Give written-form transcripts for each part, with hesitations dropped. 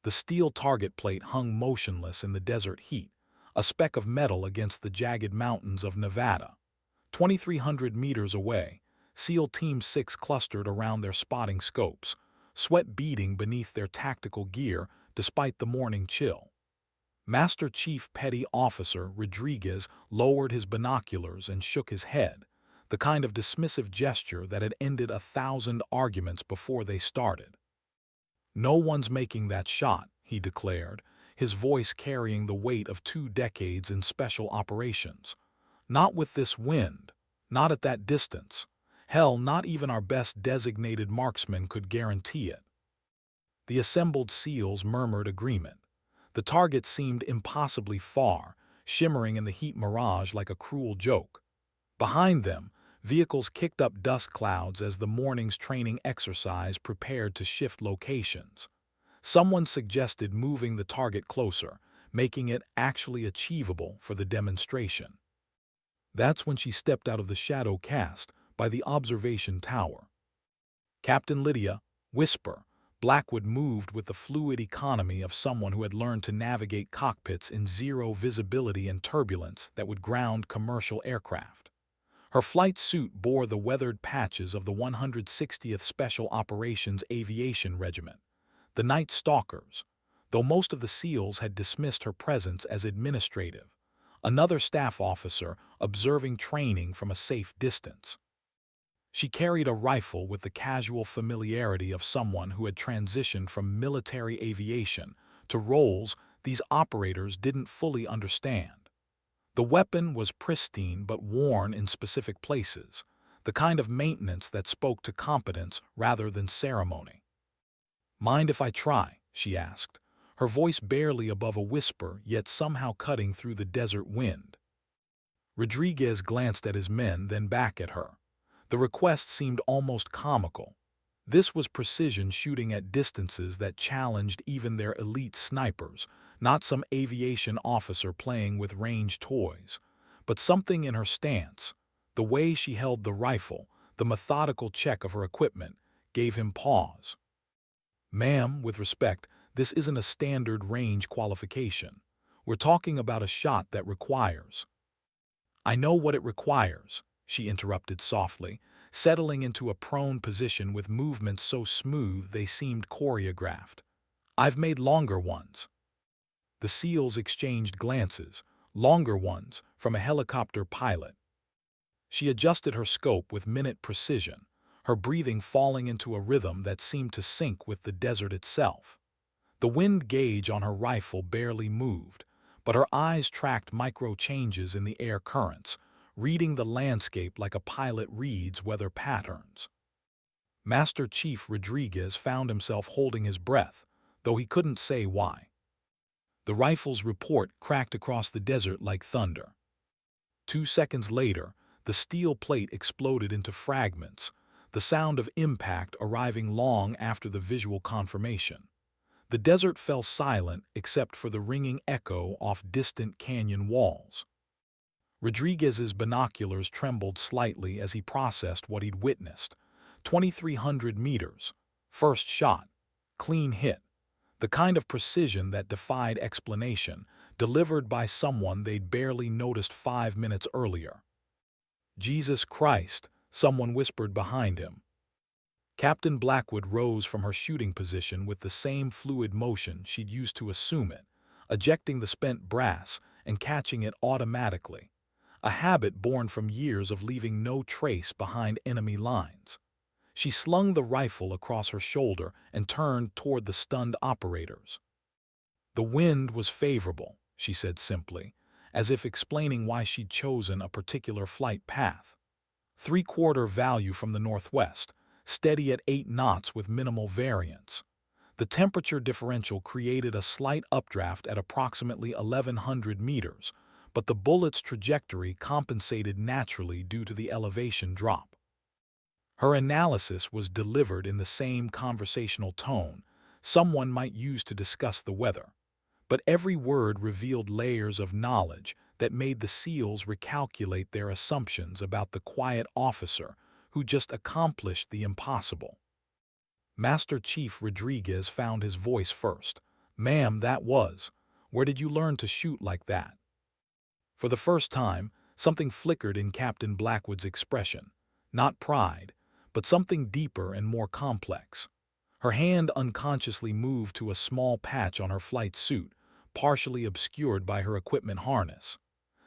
The steel target plate hung motionless in the desert heat, a speck of metal against the jagged mountains of Nevada. 2,300 meters away, SEAL Team 6 clustered around their spotting scopes, sweat beading beneath their tactical gear despite the morning chill. Master Chief Petty Officer Rodriguez lowered his binoculars and shook his head, the kind of dismissive gesture that had ended 1,000 arguments before they started. "No one's making that shot," he declared, his voice carrying the weight of 2 decades in special operations. "Not with this wind, not at that distance. Hell, not even our best designated marksman could guarantee it." The assembled SEALs murmured agreement. The target seemed impossibly far, shimmering in the heat mirage like a cruel joke. Behind them, vehicles kicked up dust clouds as the morning's training exercise prepared to shift locations. Someone suggested moving the target closer, making it actually achievable for the demonstration. That's when she stepped out of the shadow cast by the observation tower. "Captain Lydia, whisper." Blackwood moved with the fluid economy of someone who had learned to navigate cockpits in zero visibility and turbulence that would ground commercial aircraft. Her flight suit bore the weathered patches of the 160th Special Operations Aviation Regiment, the Night Stalkers, though most of the SEALs had dismissed her presence as administrative, another staff officer observing training from a safe distance. She carried a rifle with the casual familiarity of someone who had transitioned from military aviation to roles these operators didn't fully understand. The weapon was pristine but worn in specific places, the kind of maintenance that spoke to competence rather than ceremony. "Mind if I try?" she asked, her voice barely above a whisper yet somehow cutting through the desert wind. Rodriguez glanced at his men, then back at her. The request seemed almost comical. This was precision shooting at distances that challenged even their elite snipers, not some aviation officer playing with range toys, but something in her stance, the way she held the rifle, the methodical check of her equipment, gave him pause. "Ma'am, with respect, this isn't a standard range qualification. We're talking about a shot that requires—" "I know what it requires," she interrupted softly, settling into a prone position with movements so smooth they seemed choreographed. "I've made longer ones." The SEALs exchanged glances, longer ones, from a helicopter pilot. She adjusted her scope with minute precision, her breathing falling into a rhythm that seemed to sync with the desert itself. The wind gauge on her rifle barely moved, but her eyes tracked micro-changes in the air currents, reading the landscape like a pilot reads weather patterns. Master Chief Rodriguez found himself holding his breath, though he couldn't say why. The rifle's report cracked across the desert like thunder. 2 seconds later, the steel plate exploded into fragments, the sound of impact arriving long after the visual confirmation. The desert fell silent except for the ringing echo off distant canyon walls. Rodriguez's binoculars trembled slightly as he processed what he'd witnessed. 2,300 meters. First shot. Clean hit. The kind of precision that defied explanation, delivered by someone they'd barely noticed 5 minutes earlier. "Jesus Christ," someone whispered behind him. Captain Blackwood rose from her shooting position with the same fluid motion she'd used to assume it, ejecting the spent brass and catching it automatically, a habit born from years of leaving no trace behind enemy lines. She slung the rifle across her shoulder and turned toward the stunned operators. "The wind was favorable," she said simply, as if explaining why she'd chosen a particular flight path. 3/4 value from the northwest, steady at 8 knots with minimal variance. The temperature differential created a slight updraft at approximately 1,100 meters, but the bullet's trajectory compensated naturally due to the elevation drop. Her analysis was delivered in the same conversational tone someone might use to discuss the weather, but every word revealed layers of knowledge that made the SEALs recalculate their assumptions about the quiet officer who just accomplished the impossible. Master Chief Rodriguez found his voice first, "Ma'am, that was. Where did you learn to shoot like that?" For the first time, something flickered in Captain Blackwood's expression. Not pride, but something deeper and more complex. Her hand unconsciously moved to a small patch on her flight suit, partially obscured by her equipment harness.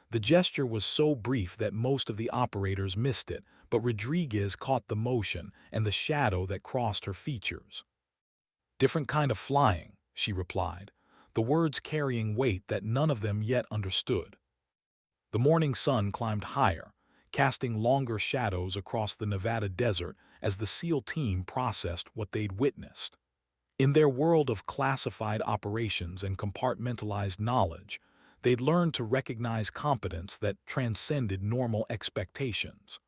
The gesture was so brief that most of the operators missed it, but Rodriguez caught the motion and the shadow that crossed her features. "Different kind of flying," she replied, the words carrying weight that none of them yet understood. The morning sun climbed higher, casting longer shadows across the Nevada desert as the SEAL team processed what they'd witnessed. In their world of classified operations and compartmentalized knowledge, they'd learned to recognize competence that transcended normal expectations.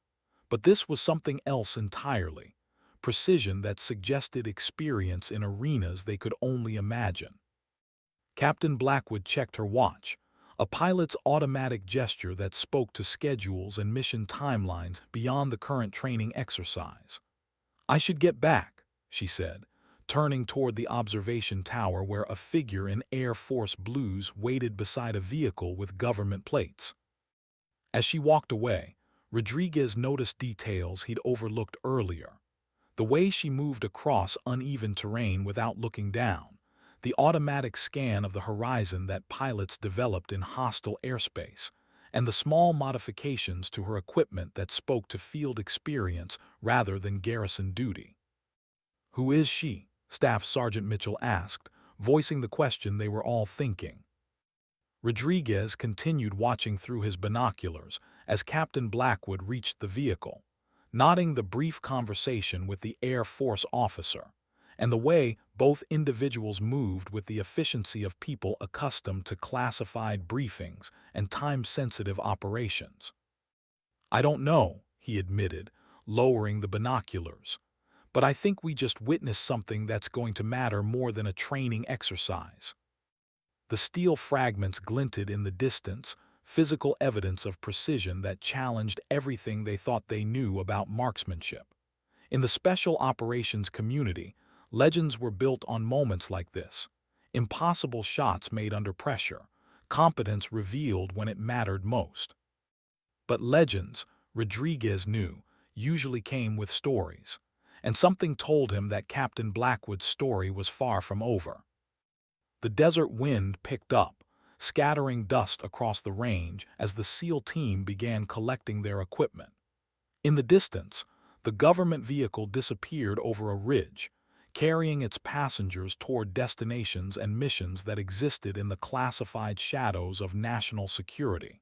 But this was something else entirely, precision that suggested experience in arenas they could only imagine. Captain Blackwood checked her watch, a pilot's automatic gesture that spoke to schedules and mission timelines beyond the current training exercise. "I should get back," she said, turning toward the observation tower where a figure in Air Force blues waited beside a vehicle with government plates. As she walked away, Rodriguez noticed details he'd overlooked earlier. The way she moved across uneven terrain without looking down, the automatic scan of the horizon that pilots developed in hostile airspace, and the small modifications to her equipment that spoke to field experience rather than garrison duty. "Who is she?" Staff Sergeant Mitchell asked, voicing the question they were all thinking. Rodriguez continued watching through his binoculars as Captain Blackwood reached the vehicle, nodding the brief conversation with the Air Force officer, and the way both individuals moved with the efficiency of people accustomed to classified briefings and time-sensitive operations. "I don't know," he admitted, lowering the binoculars, "but I think we just witnessed something that's going to matter more than a training exercise." The steel fragments glinted in the distance, physical evidence of precision that challenged everything they thought they knew about marksmanship. In the special operations community, legends were built on moments like this. Impossible shots made under pressure, competence revealed when it mattered most. But legends, Rodriguez knew, usually came with stories, and something told him that Captain Blackwood's story was far from over. The desert wind picked up, scattering dust across the range as the SEAL team began collecting their equipment. In the distance, the government vehicle disappeared over a ridge, carrying its passengers toward destinations and missions that existed in the classified shadows of national security.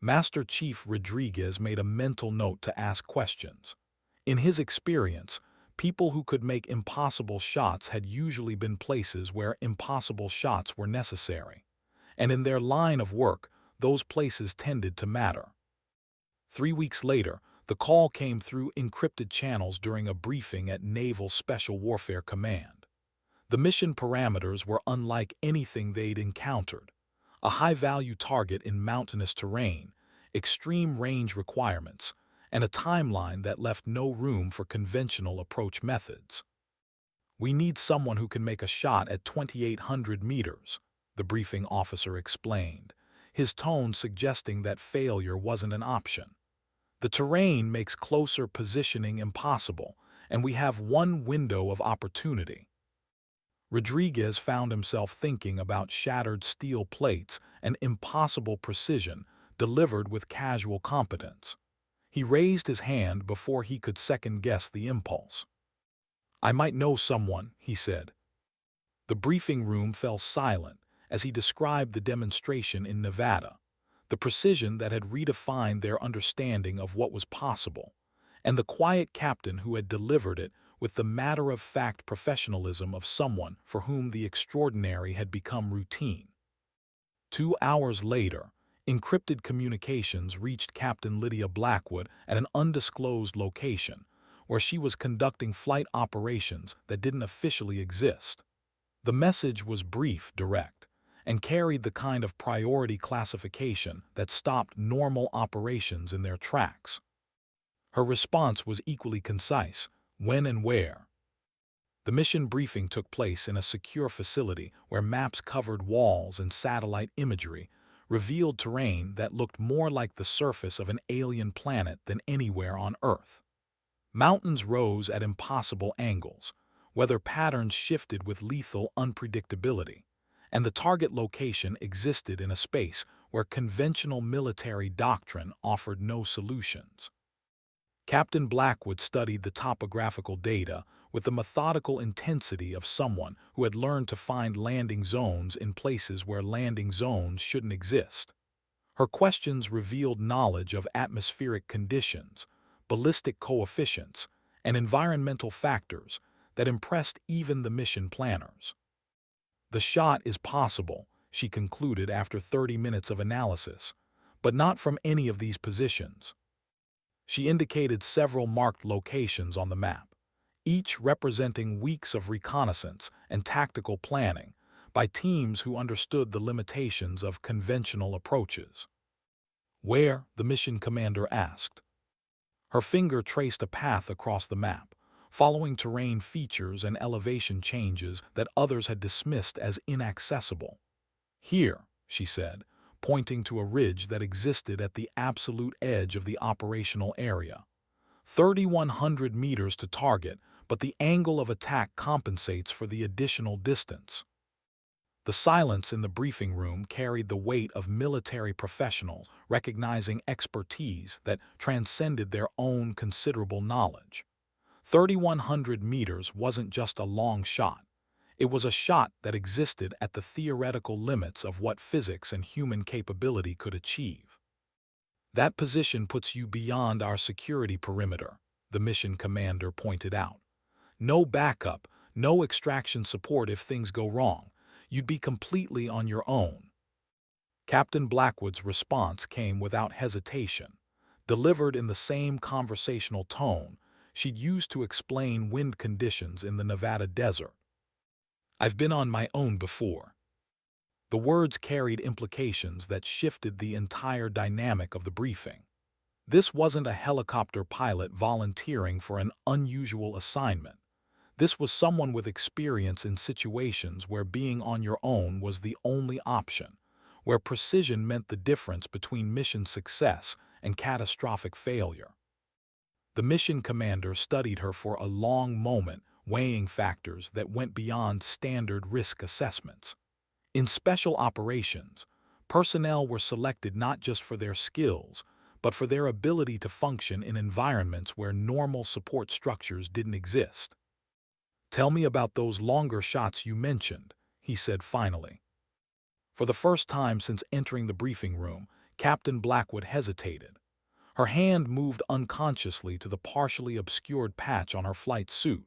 Master Chief Rodriguez made a mental note to ask questions. In his experience, people who could make impossible shots had usually been places where impossible shots were necessary, and in their line of work, those places tended to matter. 3 weeks later, the call came through encrypted channels during a briefing at Naval Special Warfare Command. The mission parameters were unlike anything they'd encountered: a high-value target in mountainous terrain, extreme range requirements, and a timeline that left no room for conventional approach methods. "We need someone who can make a shot at 2,800 meters, the briefing officer explained, his tone suggesting that failure wasn't an option. "The terrain makes closer positioning impossible, and we have one window of opportunity." Rodriguez found himself thinking about shattered steel plates and impossible precision delivered with casual competence. He raised his hand before he could second-guess the impulse. "I might know someone," he said. The briefing room fell silent as he described the demonstration in Nevada, the precision that had redefined their understanding of what was possible, and the quiet captain who had delivered it with the matter-of-fact professionalism of someone for whom the extraordinary had become routine. 2 hours later, encrypted communications reached Captain Lydia Blackwood at an undisclosed location, where she was conducting flight operations that didn't officially exist. The message was brief, direct, and carried the kind of priority classification that stopped normal operations in their tracks. Her response was equally concise: when and where. The mission briefing took place in a secure facility where maps-covered walls and satellite imagery revealed terrain that looked more like the surface of an alien planet than anywhere on Earth. Mountains rose at impossible angles, weather patterns shifted with lethal unpredictability, and the target location existed in a space where conventional military doctrine offered no solutions. Captain Blackwood studied the topographical data with the methodical intensity of someone who had learned to find landing zones in places where landing zones shouldn't exist. Her questions revealed knowledge of atmospheric conditions, ballistic coefficients, and environmental factors that impressed even the mission planners. The shot is possible, she concluded after 30 minutes of analysis, but not from any of these positions. She indicated several marked locations on the map, each representing weeks of reconnaissance and tactical planning by teams who understood the limitations of conventional approaches. Where? The mission commander asked. Her finger traced a path across the map, following terrain features and elevation changes that others had dismissed as inaccessible. Here, she said, pointing to a ridge that existed at the absolute edge of the operational area. 3,100 meters to target, but the angle of attack compensates for the additional distance. The silence in the briefing room carried the weight of military professionals recognizing expertise that transcended their own considerable knowledge. 3,100 meters wasn't just a long shot. It was a shot that existed at the theoretical limits of what physics and human capability could achieve. That position puts you beyond our security perimeter, the mission commander pointed out. No backup, no extraction support if things go wrong. You'd be completely on your own. Captain Blackwood's response came without hesitation, delivered in the same conversational tone she'd used to explain wind conditions in the Nevada desert. I've been on my own before. The words carried implications that shifted the entire dynamic of the briefing. This wasn't a helicopter pilot volunteering for an unusual assignment. This was someone with experience in situations where being on your own was the only option, where precision meant the difference between mission success and catastrophic failure. The mission commander studied her for a long moment, weighing factors that went beyond standard risk assessments. In special operations, personnel were selected not just for their skills, but for their ability to function in environments where normal support structures didn't exist. Tell me about those longer shots you mentioned, he said finally. For the first time since entering the briefing room, Captain Blackwood hesitated. Her hand moved unconsciously to the partially obscured patch on her flight suit,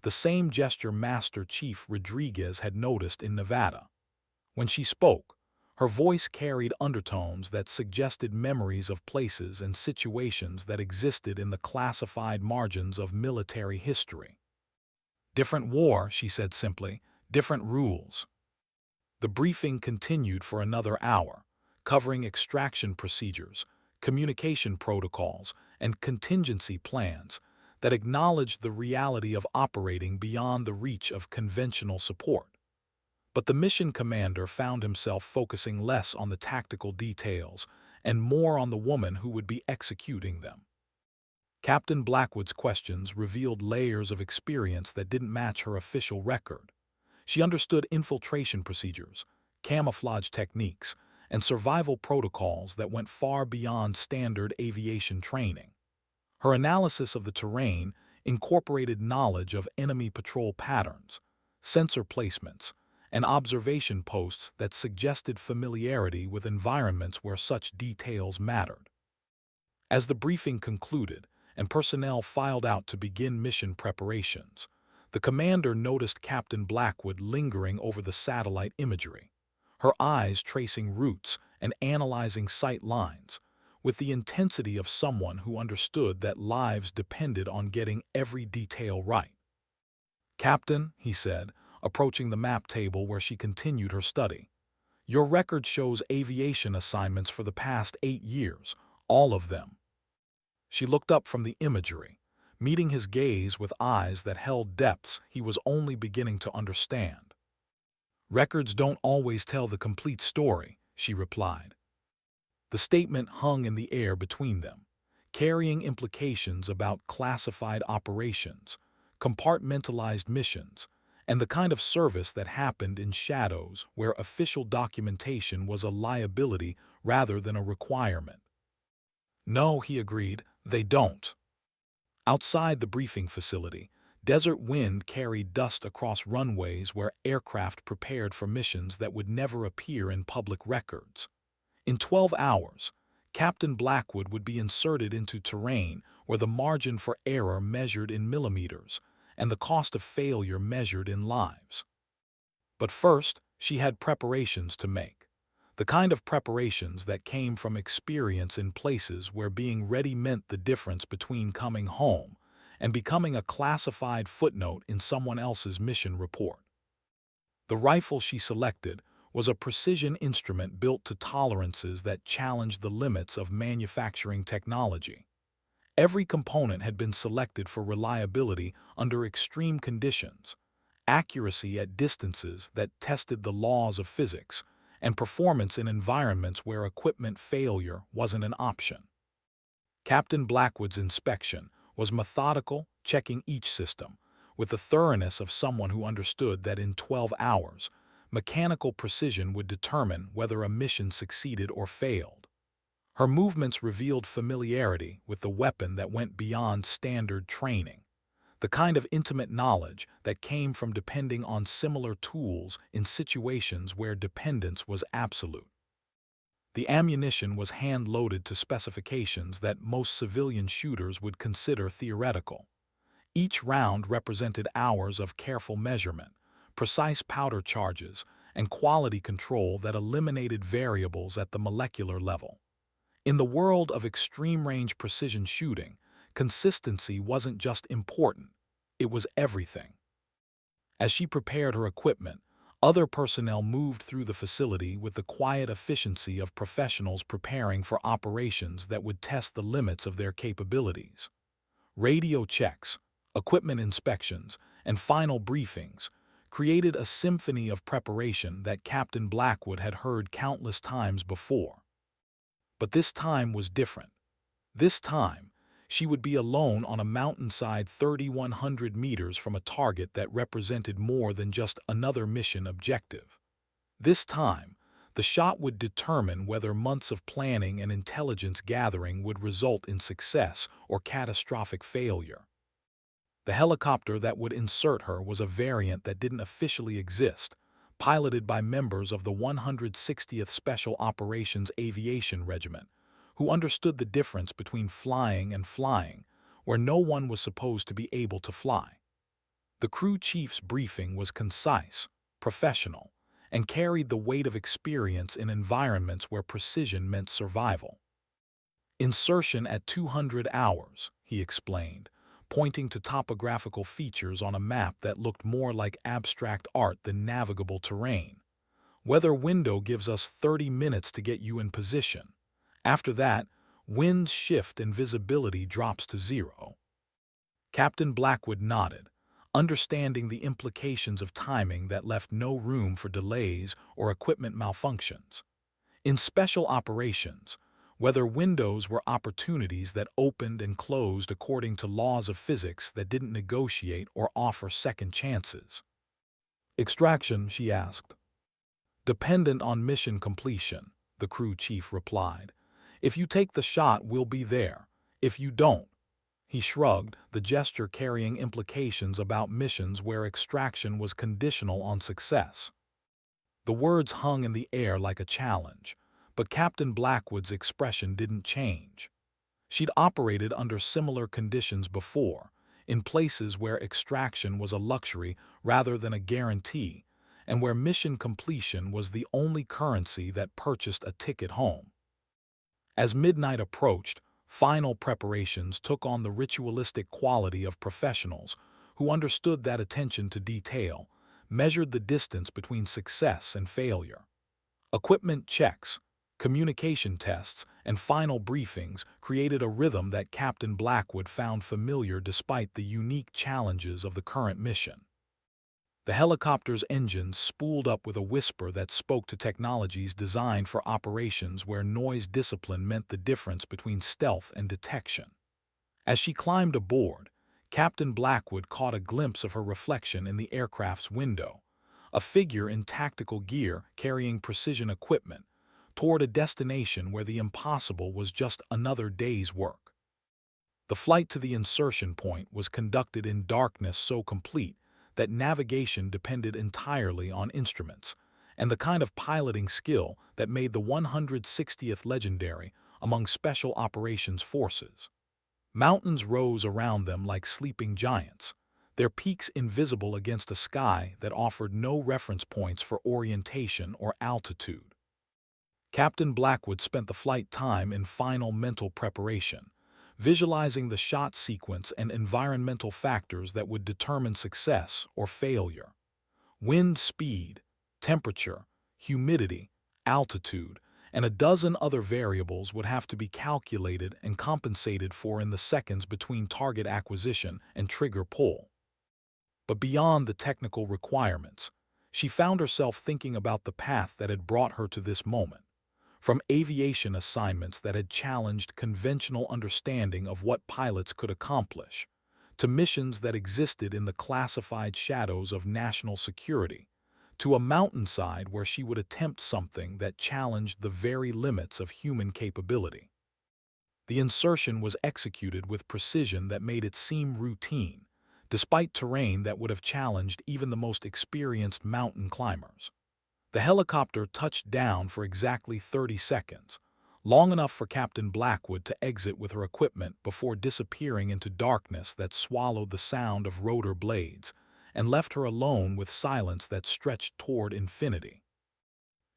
the same gesture Master Chief Rodriguez had noticed in Nevada. When she spoke, her voice carried undertones that suggested memories of places and situations that existed in the classified margins of military history. Different war, she said simply, different rules. The briefing continued for another hour, covering extraction procedures, communication protocols, and contingency plans that acknowledged the reality of operating beyond the reach of conventional support. But the mission commander found himself focusing less on the tactical details and more on the woman who would be executing them. Captain Blackwood's questions revealed layers of experience that didn't match her official record. She understood infiltration procedures, camouflage techniques, and survival protocols that went far beyond standard aviation training. Her analysis of the terrain incorporated knowledge of enemy patrol patterns, sensor placements, and observation posts that suggested familiarity with environments where such details mattered. As the briefing concluded and personnel filed out to begin mission preparations, the commander noticed Captain Blackwood lingering over the satellite imagery, her eyes tracing routes and analyzing sight lines, with the intensity of someone who understood that lives depended on getting every detail right. "Captain," he said, approaching the map table where she continued her study, "your record shows aviation assignments for the past 8 years, all of them." She looked up from the imagery, meeting his gaze with eyes that held depths he was only beginning to understand. "Records don't always tell the complete story," she replied. The statement hung in the air between them, carrying implications about classified operations, compartmentalized missions, and the kind of service that happened in shadows where official documentation was a liability rather than a requirement. "No," he agreed, "they don't." Outside the briefing facility, Desert Wind carried dust across runways where aircraft prepared for missions that would never appear in public records. In 12 hours, Captain Blackwood would be inserted into terrain where the margin for error measured in millimeters and the cost of failure measured in lives. But first, she had preparations to make. The kind of preparations that came from experience in places where being ready meant the difference between coming home and becoming a classified footnote in someone else's mission report. The rifle she selected was a precision instrument built to tolerances that challenged the limits of manufacturing technology. Every component had been selected for reliability under extreme conditions, accuracy at distances that tested the laws of physics, and performance in environments where equipment failure wasn't an option. Captain Blackwood's inspection was methodical, checking each system, with the thoroughness of someone who understood that in 12 hours, mechanical precision would determine whether a mission succeeded or failed. Her movements revealed familiarity with the weapon that went beyond standard training, the kind of intimate knowledge that came from depending on similar tools in situations where dependence was absolute. The ammunition was hand-loaded to specifications that most civilian shooters would consider theoretical. Each round represented hours of careful measurement, precise powder charges, and quality control that eliminated variables at the molecular level. In the world of extreme-range precision shooting, consistency wasn't just important, it was everything. As she prepared her equipment, other personnel moved through the facility with the quiet efficiency of professionals preparing for operations that would test the limits of their capabilities. Radio checks, equipment inspections, and final briefings created a symphony of preparation that Captain Blackwood had heard countless times before. But this time was different. This time, she would be alone on a mountainside 3,100 meters from a target that represented more than just another mission objective. This time, the shot would determine whether months of planning and intelligence gathering would result in success or catastrophic failure. The helicopter that would insert her was a variant that didn't officially exist, piloted by members of the 160th Special Operations Aviation Regiment, who understood the difference between flying and flying, where no one was supposed to be able to fly. The crew chief's briefing was concise, professional, and carried the weight of experience in environments where precision meant survival. "Insertion at 200 hours," he explained, pointing to topographical features on a map that looked more like abstract art than navigable terrain. "Weather window gives us 30 minutes to get you in position. After that, winds shift and visibility drops to zero." Captain Blackwood nodded, understanding the implications of timing that left no room for delays or equipment malfunctions. In special operations, weather windows were opportunities that opened and closed according to laws of physics that didn't negotiate or offer second chances. "Extraction," she asked. "Dependent on mission completion," the crew chief replied. "If you take the shot, we'll be there. If you don't." He shrugged, the gesture carrying implications about missions where extraction was conditional on success. The words hung in the air like a challenge, but Captain Blackwood's expression didn't change. She'd operated under similar conditions before, in places where extraction was a luxury rather than a guarantee, and where mission completion was the only currency that purchased a ticket home. As midnight approached, final preparations took on the ritualistic quality of professionals who understood that attention to detail measured the distance between success and failure. Equipment checks, Communication tests and final briefings created a rhythm that Captain Blackwood found familiar despite the unique challenges of the current mission. The helicopter's engines spooled up with a whisper that spoke to technologies designed for operations where noise discipline meant the difference between stealth and detection. As she climbed aboard, Captain Blackwood caught a glimpse of her reflection in the aircraft's window, a figure in tactical gear carrying precision equipment, toward a destination where the impossible was just another day's work. The flight to the insertion point was conducted in darkness so complete that navigation depended entirely on instruments, and the kind of piloting skill that made the 160th legendary among Special Operations Forces. Mountains rose around them like sleeping giants, their peaks invisible against a sky that offered no reference points for orientation or altitude. Captain Blackwood spent the flight time in final mental preparation, visualizing the shot sequence and environmental factors that would determine success or failure. Wind speed, temperature, humidity, altitude, and a dozen other variables would have to be calculated and compensated for in the seconds between target acquisition and trigger pull. But beyond the technical requirements, she found herself thinking about the path that had brought her to this moment. From aviation assignments that had challenged conventional understanding of what pilots could accomplish, to missions that existed in the classified shadows of national security, to a mountainside where she would attempt something that challenged the very limits of human capability. The insertion was executed with precision that made it seem routine, despite terrain that would have challenged even the most experienced mountain climbers. The helicopter touched down for exactly 30 seconds, long enough for Captain Blackwood to exit with her equipment before disappearing into darkness that swallowed the sound of rotor blades and left her alone with silence that stretched toward infinity.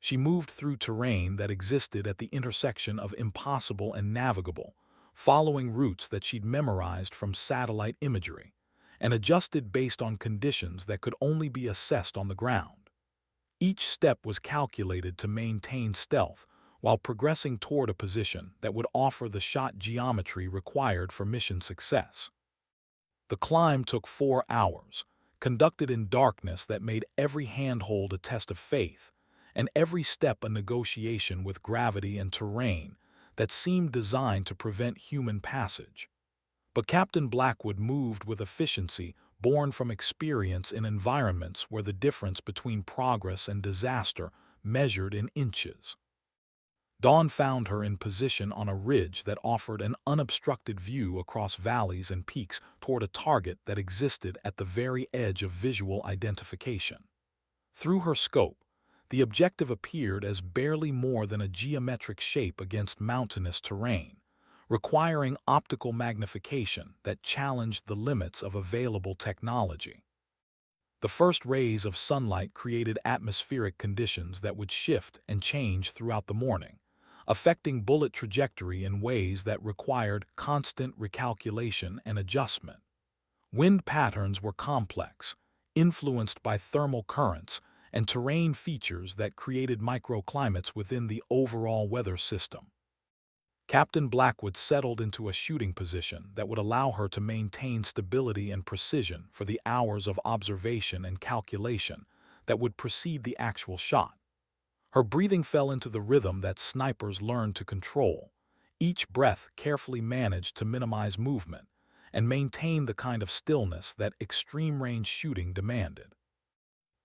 She moved through terrain that existed at the intersection of impossible and navigable, following routes that she'd memorized from satellite imagery, and adjusted based on conditions that could only be assessed on the ground. Each step was calculated to maintain stealth while progressing toward a position that would offer the shot geometry required for mission success. The climb took 4 hours, conducted in darkness that made every handhold a test of faith, and every step a negotiation with gravity and terrain that seemed designed to prevent human passage. But Captain Blackwood moved with efficiency born from experience in environments where the difference between progress and disaster measured in inches. Dawn found her in position on a ridge that offered an unobstructed view across valleys and peaks toward a target that existed at the very edge of visual identification. Through her scope, the objective appeared as barely more than a geometric shape against mountainous terrain, requiring optical magnification that challenged the limits of available technology. The first rays of sunlight created atmospheric conditions that would shift and change throughout the morning, affecting bullet trajectory in ways that required constant recalculation and adjustment. Wind patterns were complex, influenced by thermal currents and terrain features that created microclimates within the overall weather system. Captain Blackwood settled into a shooting position that would allow her to maintain stability and precision for the hours of observation and calculation that would precede the actual shot. Her breathing fell into the rhythm that snipers learn to control, each breath carefully managed to minimize movement and maintain the kind of stillness that extreme-range shooting demanded.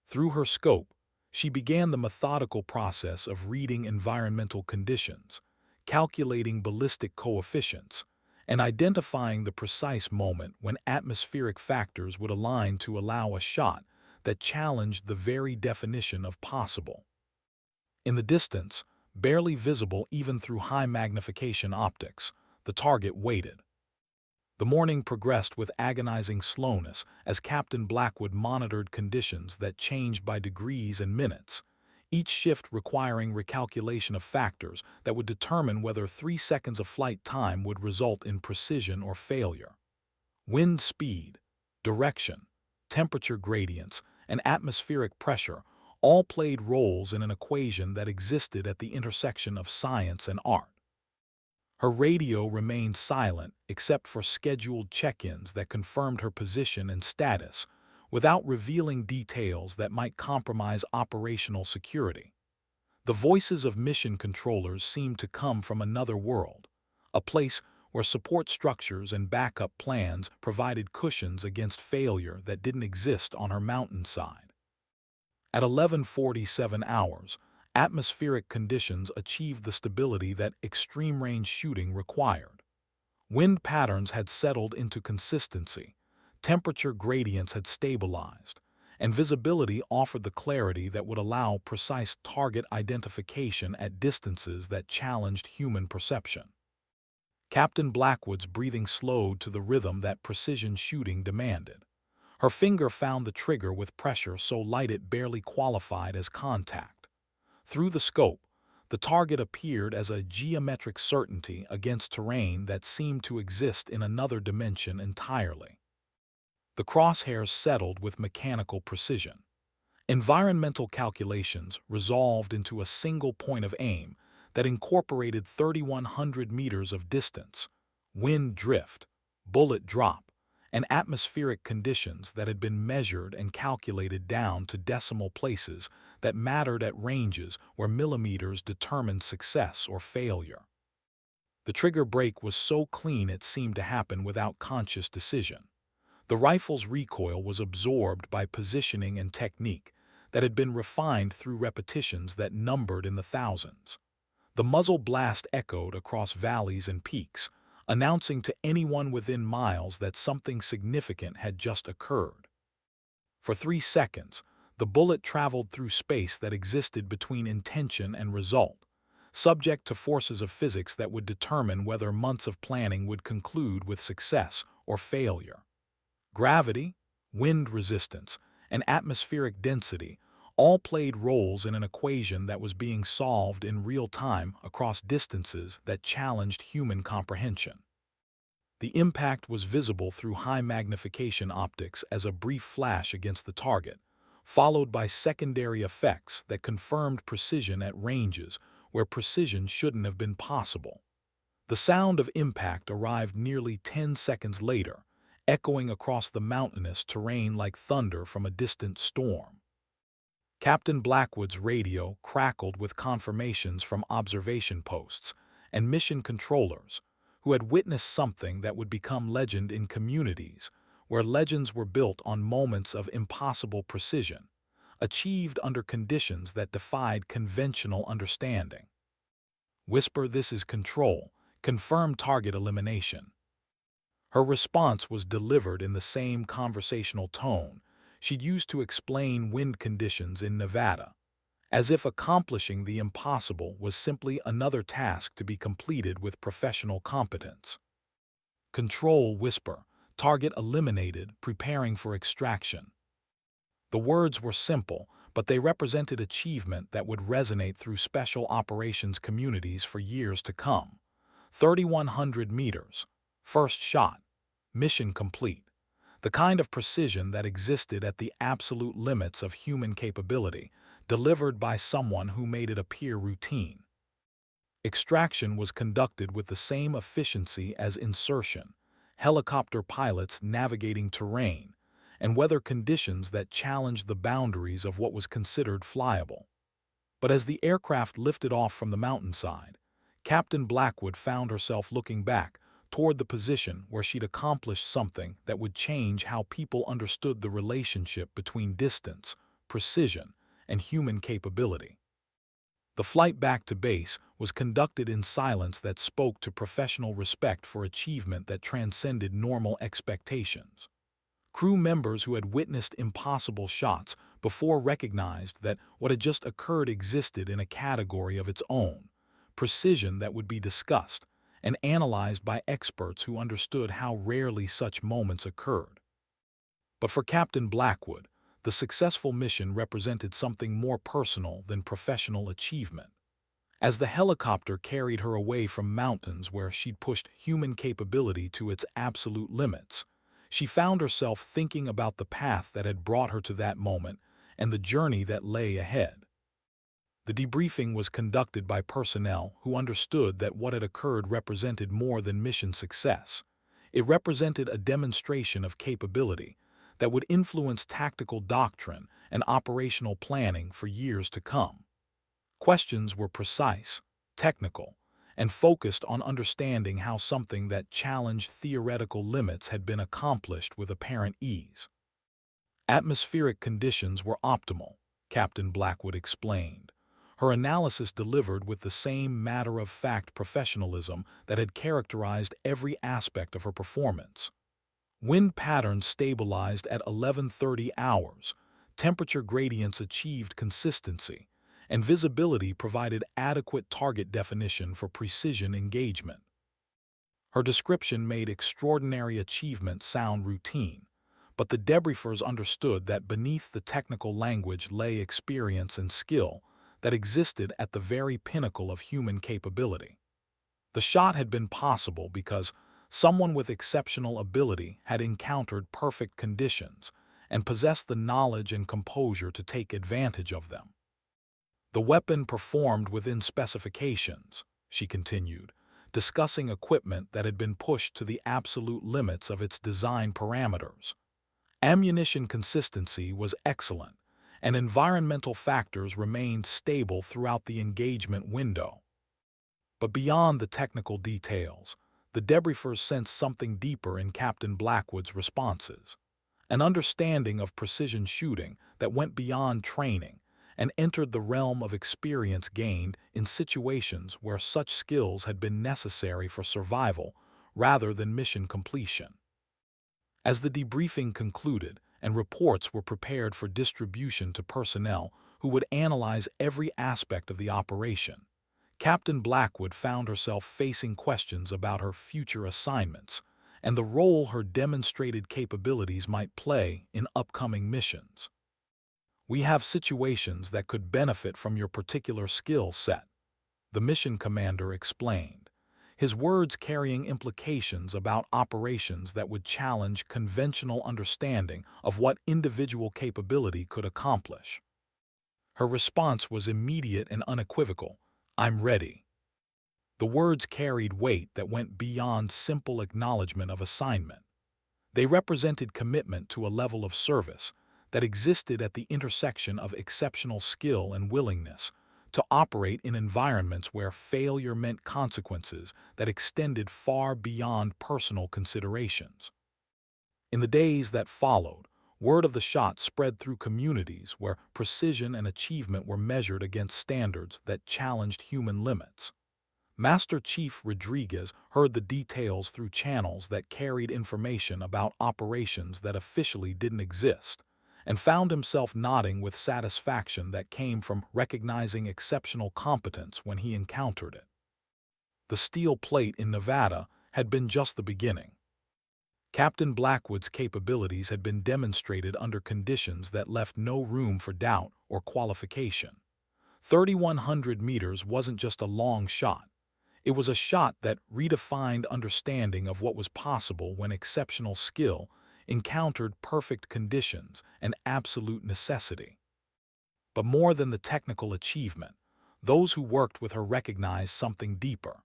Through her scope, she began the methodical process of reading environmental conditions, calculating ballistic coefficients, and identifying the precise moment when atmospheric factors would align to allow a shot that challenged the very definition of possible. In the distance, barely visible even through high-magnification optics, the target waited. The morning progressed with agonizing slowness as Captain Blackwood monitored conditions that changed by degrees and minutes, each shift requiring recalculation of factors that would determine whether 3 seconds of flight time would result in precision or failure. Wind speed, direction, temperature gradients, and atmospheric pressure all played roles in an equation that existed at the intersection of science and art. Her radio remained silent except for scheduled check-ins that confirmed her position and status, without revealing details that might compromise operational security. The voices of mission controllers seemed to come from another world, a place where support structures and backup plans provided cushions against failure that didn't exist on her mountainside. At 11:47 hours, atmospheric conditions achieved the stability that extreme-range shooting required. Wind patterns had settled into consistency, temperature gradients had stabilized, and visibility offered the clarity that would allow precise target identification at distances that challenged human perception. Captain Blackwood's breathing slowed to the rhythm that precision shooting demanded. Her finger found the trigger with pressure so light it barely qualified as contact. Through the scope, the target appeared as a geometric certainty against terrain that seemed to exist in another dimension entirely. The crosshairs settled with mechanical precision. Environmental calculations resolved into a single point of aim that incorporated 3,100 meters of distance, wind drift, bullet drop, and atmospheric conditions that had been measured and calculated down to decimal places that mattered at ranges where millimeters determined success or failure. The trigger break was so clean it seemed to happen without conscious decision. The rifle's recoil was absorbed by positioning and technique that had been refined through repetitions that numbered in the thousands. The muzzle blast echoed across valleys and peaks, announcing to anyone within miles that something significant had just occurred. For 3 seconds, the bullet traveled through space that existed between intention and result, subject to forces of physics that would determine whether months of planning would conclude with success or failure. Gravity, wind resistance, and atmospheric density all played roles in an equation that was being solved in real time across distances that challenged human comprehension. The impact was visible through high magnification optics as a brief flash against the target, followed by secondary effects that confirmed precision at ranges where precision shouldn't have been possible. The sound of impact arrived nearly 10 seconds later, echoing across the mountainous terrain like thunder from a distant storm. Captain Blackwood's radio crackled with confirmations from observation posts and mission controllers who had witnessed something that would become legend in communities where legends were built on moments of impossible precision, achieved under conditions that defied conventional understanding. Whisper, "This is Control," confirmed target elimination. Her response was delivered in the same conversational tone she'd used to explain wind conditions in Nevada, as if accomplishing the impossible was simply another task to be completed with professional competence. Control, whisper, target eliminated, preparing for extraction. The words were simple, but they represented achievement that would resonate through special operations communities for years to come. 3,100 meters. First shot. Mission complete. The kind of precision that existed at the absolute limits of human capability, delivered by someone who made it appear routine. Extraction was conducted with the same efficiency as insertion, helicopter pilots navigating terrain, and weather conditions that challenged the boundaries of what was considered flyable. But as the aircraft lifted off from the mountainside, Captain Blackwood found herself looking back toward the position where she'd accomplished something that would change how people understood the relationship between distance, precision, and human capability. The flight back to base was conducted in silence that spoke to professional respect for achievement that transcended normal expectations. Crew members who had witnessed impossible shots before recognized that what had just occurred existed in a category of its own, precision that would be discussed and analyzed by experts who understood how rarely such moments occurred. But for Captain Blackwood, the successful mission represented something more personal than professional achievement. As the helicopter carried her away from mountains where she'd pushed human capability to its absolute limits, she found herself thinking about the path that had brought her to that moment and the journey that lay ahead. The debriefing was conducted by personnel who understood that what had occurred represented more than mission success. It represented a demonstration of capability that would influence tactical doctrine and operational planning for years to come. Questions were precise, technical, and focused on understanding how something that challenged theoretical limits had been accomplished with apparent ease. Atmospheric conditions were optimal, Captain Blackwood explained, her analysis delivered with the same matter-of-fact professionalism that had characterized every aspect of her performance. Wind patterns stabilized at 11:30 hours, temperature gradients achieved consistency, and visibility provided adequate target definition for precision engagement. Her description made extraordinary achievement sound routine, but the debriefers understood that beneath the technical language lay experience and skill that existed at the very pinnacle of human capability. The shot had been possible because someone with exceptional ability had encountered perfect conditions and possessed the knowledge and composure to take advantage of them. The weapon performed within specifications, she continued, discussing equipment that had been pushed to the absolute limits of its design parameters. Ammunition consistency was excellent, and environmental factors remained stable throughout the engagement window. But beyond the technical details, the debriefers sensed something deeper in Captain Blackwood's responses, an understanding of precision shooting that went beyond training and entered the realm of experience gained in situations where such skills had been necessary for survival rather than mission completion. As the debriefing concluded and reports were prepared for distribution to personnel who would analyze every aspect of the operation, Captain Blackwood found herself facing questions about her future assignments and the role her demonstrated capabilities might play in upcoming missions. "We have situations that could benefit from your particular skill set," the mission commander explained, his words carrying implications about operations that would challenge conventional understanding of what individual capability could accomplish. Her response was immediate and unequivocal: "I'm ready." The words carried weight that went beyond simple acknowledgement of assignment. They represented commitment to a level of service that existed at the intersection of exceptional skill and willingness to operate in environments where failure meant consequences that extended far beyond personal considerations. In the days that followed, word of the shot spread through communities where precision and achievement were measured against standards that challenged human limits. Master Chief Rodriguez heard the details through channels that carried information about operations that officially didn't exist, and found himself nodding with satisfaction that came from recognizing exceptional competence when he encountered it. The steel plate in Nevada had been just the beginning. Captain Blackwood's capabilities had been demonstrated under conditions that left no room for doubt or qualification. 3,100 meters wasn't just a long shot. It was a shot that redefined understanding of what was possible when exceptional skill encountered perfect conditions and absolute necessity. But more than the technical achievement, those who worked with her recognized something deeper,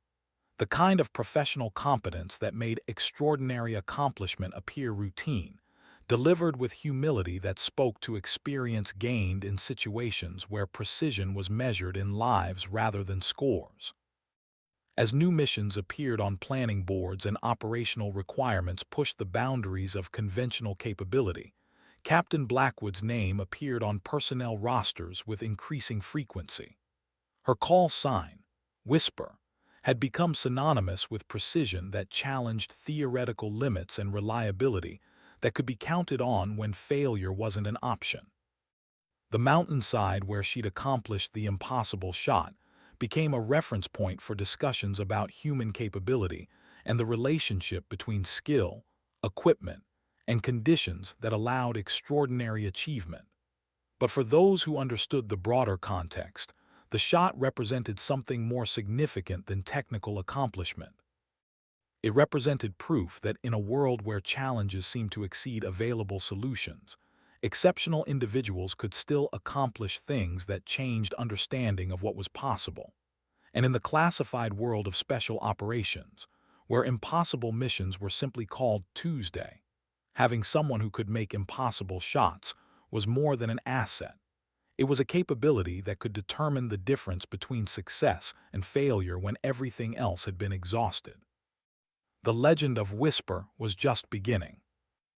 the kind of professional competence that made extraordinary accomplishment appear routine, delivered with humility that spoke to experience gained in situations where precision was measured in lives rather than scores. As new missions appeared on planning boards and operational requirements pushed the boundaries of conventional capability, Captain Blackwood's name appeared on personnel rosters with increasing frequency. Her call sign, Whisper, had become synonymous with precision that challenged theoretical limits and reliability that could be counted on when failure wasn't an option. The mountainside where she'd accomplished the impossible shot became a reference point for discussions about human capability and the relationship between skill, equipment, and conditions that allowed extraordinary achievement. But for those who understood the broader context, the shot represented something more significant than technical accomplishment. It represented proof that in a world where challenges seemed to exceed available solutions, exceptional individuals could still accomplish things that changed understanding of what was possible. And in the classified world of special operations, where impossible missions were simply called Tuesday, having someone who could make impossible shots was more than an asset. It was a capability that could determine the difference between success and failure when everything else had been exhausted. The legend of Whisper was just beginning.